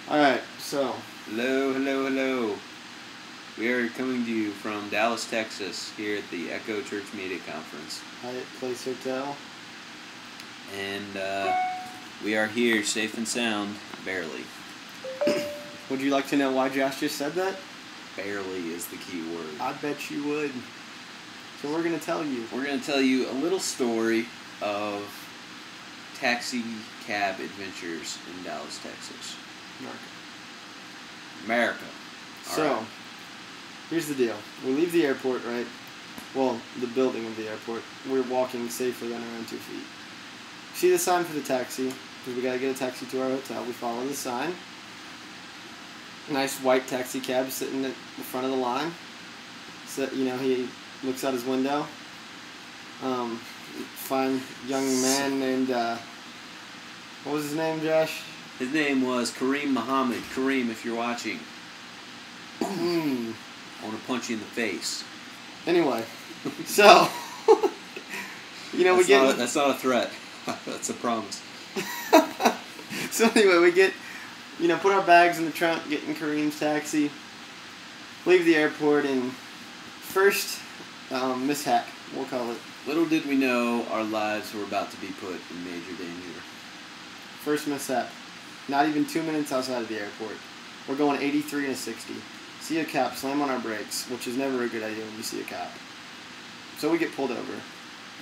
Alright, so. Hello, hello, hello. We are coming to you from Dallas, Texas, here at the Echo Church Media Conference. Hyatt Place Hotel. And we are here safe and sound, barely. Would you like to know why Josh just said that? Barely is the key word. I bet you would. So we're going to tell you. We're going to tell you a little story of taxi cab adventures in Dallas, Texas. America. All So, right. here's the deal. We leave the airport, right? Well, the building of the airport. We're walking safely on our own 2 feet. See the sign for the taxi, because we got to get a taxi to our hotel. We follow the sign. Nice white taxi cab sitting at the front of the line. So, he looks out his window. Fine young man named, what was his name, Josh? His name was Kareem Muhammad. Kareem, if you're watching, I want to punch you in the face. Anyway, so, That's not a threat. That's a promise. So anyway, we get, put our bags in the trunk, get in Kareem's taxi, leave the airport, and first mishap, we'll call it. Little did we know our lives were about to be put in major danger. First mishap. Not even 2 minutes outside of the airport. We're going 83 and a 60. See a cop, slam on our brakes, which is never a good idea when you see a cop. So we get pulled over.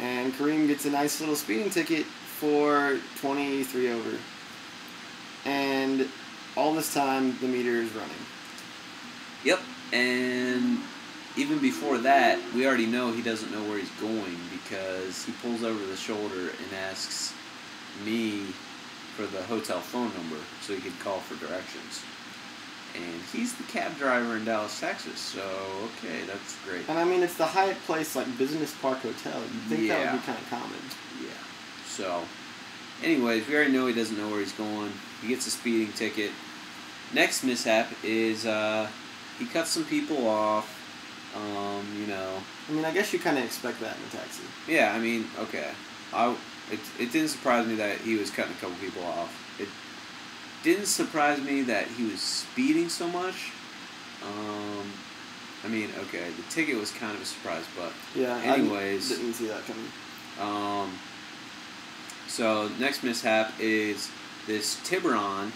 And Kareem gets a nice little speeding ticket for 23 over. And all this time, the meter is running. Yep, and even before that, we already know he doesn't know where he's going because he pulls over the shoulder and asks me for the hotel phone number so he could call for directions. And he's the cab driver in Dallas, Texas, so okay, that's great. And I mean, it's the Hyatt Place, Business Park Hotel. You'd think that would be kind of common. Yeah. So, anyways, we already know he doesn't know where he's going. He gets a speeding ticket. Next mishap is he cuts some people off. I mean, I guess you kind of expect that in a taxi. Yeah, I mean, okay. It didn't surprise me that he was cutting a couple people off. It didn't surprise me that he was speeding so much. I mean, okay, the ticket was kind of a surprise, but yeah. Anyways, I didn't see that coming. So next mishap is this Tiburon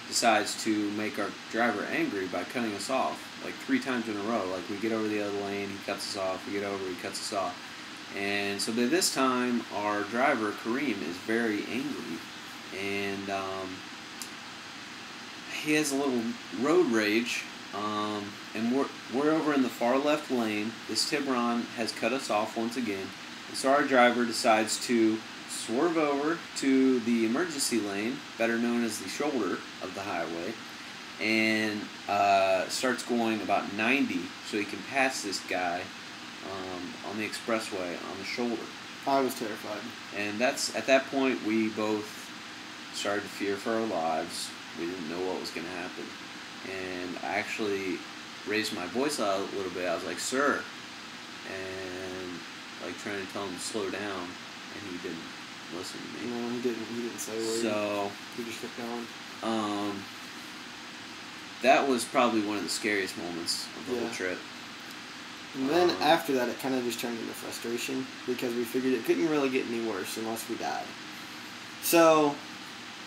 decides to make our driver angry by cutting us off 3 times in a row. We get over the other lane, he cuts us off. We get over, he cuts us off. And so by this time, our driver, Kareem, is very angry. And he has a little road rage. And we're over in the far left lane. This Tiburon has cut us off once again. And so our driver decides to swerve over to the emergency lane, better known as the shoulder of the highway, and starts going about 90 so he can pass this guy on the expressway on the shoulder. I was terrified. And at that point we both started to fear for our lives. We didn't know what was going to happen. And I actually raised my voice out a little bit. I was like, "Sir," and trying to tell him to slow down, and he didn't listen to me. No, he didn't say a word. So he just kept going. That was probably one of the scariest moments of the whole trip. And then after that, it kind of just turned into frustration because we figured it couldn't really get any worse unless we died. So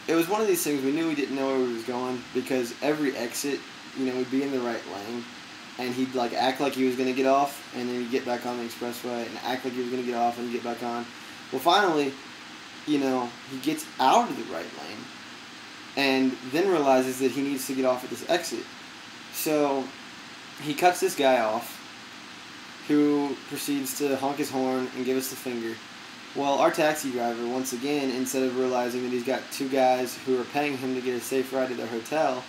it was one of these things, we knew we didn't know where we was going because every exit, we'd be in the right lane and he'd act like he was going to get off and then he'd get back on the expressway and act like he was going to get off and get back on. Well, finally, he gets out of the right lane and then realizes that he needs to get off at this exit. So he cuts this guy off, who proceeds to honk his horn and give us the finger. Well, our taxi driver, once again, instead of realizing that he's got 2 guys who are paying him to get a safe ride to their hotel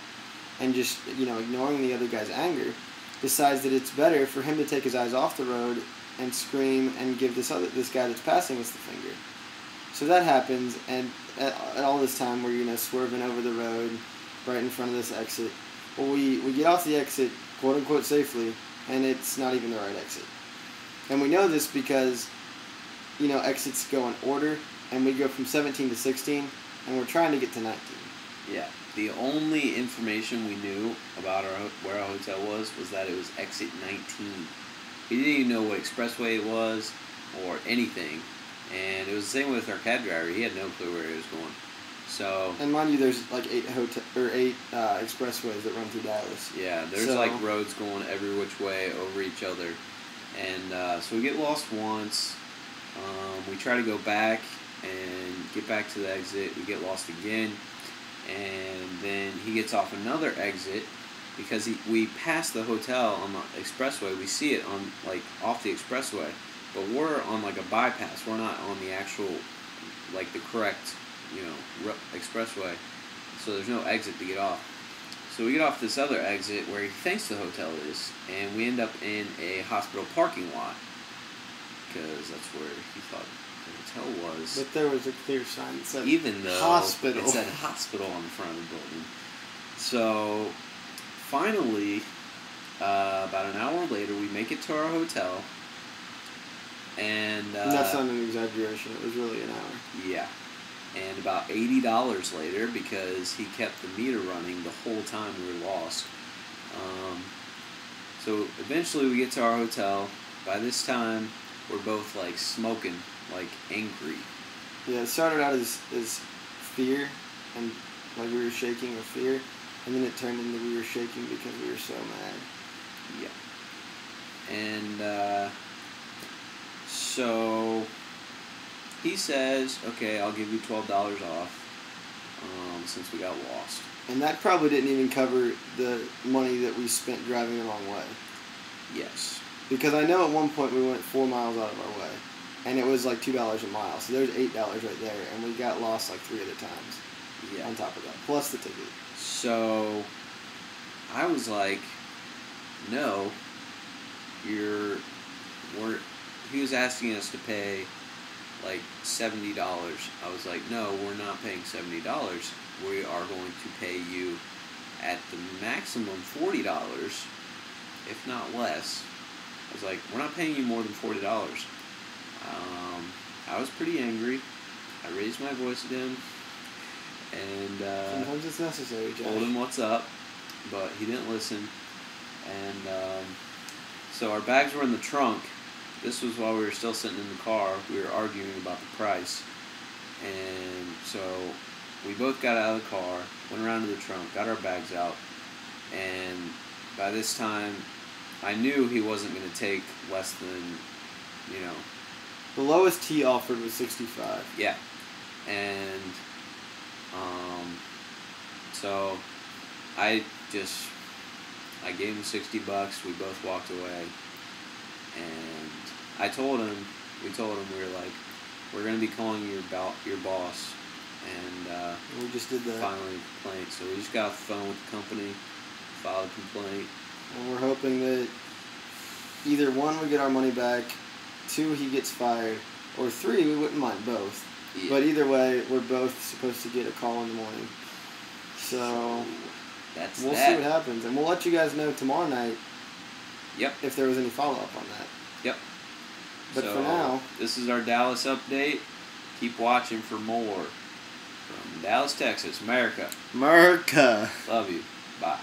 and just, ignoring the other guy's anger, decides that it's better for him to take his eyes off the road and scream and give this guy that's passing us the finger. So that happens, and at all this time we're, swerving over the road right in front of this exit. Well, we get off the exit, quote-unquote, safely, and it's not even the right exit. And we know this because, exits go in order, and we go from 17 to 16, and we're trying to get to 19. Yeah. The only information we knew about where our hotel was that it was exit 19. We didn't even know what expressway it was or anything. And it was the same with our cab driver. He had no clue where he was going. So. And mind you, there's like 8 expressways that run through Dallas. Yeah, there's like roads going every which way over each other. And so we get lost once. We try to go back and get back to the exit. We get lost again. And then he gets off another exit because we pass the hotel on the expressway. We see it on like off the expressway, but we're on like a bypass. We're not on the actual like the correct expressway. So there's no exit to get off. So we get off this other exit where he thinks the hotel is, and we end up in a hospital parking lot because that's where he thought the hotel was. But there was a clear sign that said even though hospital. It said hospital on the front of the building. So finally, about an hour later, we make it to our hotel. And that's not an exaggeration. It was really an hour. Yeah. And about $80 later, because he kept the meter running the whole time we were lost. So eventually we get to our hotel. By this time, we're both like smoking, like angry. Yeah, it started out as fear, and like we were shaking with fear, and then it turned into we were shaking because we were so mad. Yeah. And so he says, okay, I'll give you $12 off since we got lost. And that probably didn't even cover the money that we spent driving a long way. Yes. Because I know at one point we went 4 miles out of our way, and it was like $2 a mile. So there's $8 right there, and we got lost like 3 other times. Yeah. On top of that, plus the ticket. So I was like, no, he was asking us to pay like $70. I was like, no, we're not paying $70. We are going to pay you at the maximum $40, if not less. I was like, we're not paying you more than $40. I was pretty angry. I raised my voice at him, and sometimes it's necessary, Josh. Told him what's up, but he didn't listen. And so our bags were in the trunk. This was while we were still sitting in the car. We were arguing about the price. And so we both got out of the car, went around to the trunk, got our bags out. And by this time, I knew he wasn't going to take less than, The lowest he offered was $65. Yeah. And so I gave him $60. We both walked away. And we told him, we were like, we're going to be calling your boss. And we just did that. Filing a complaint. So we just got off the phone with the company, filed a complaint. And we're hoping that either 1, we get our money back, 2, he gets fired, or 3, we wouldn't mind both. Yeah. But either way, we're both supposed to get a call in the morning. So we'll see what happens. And we'll let you guys know tomorrow night. Yep. If there was any follow-up on that. Yep. But for now, this is our Dallas update. Keep watching for more from Dallas, Texas, America. America. Love you. Bye.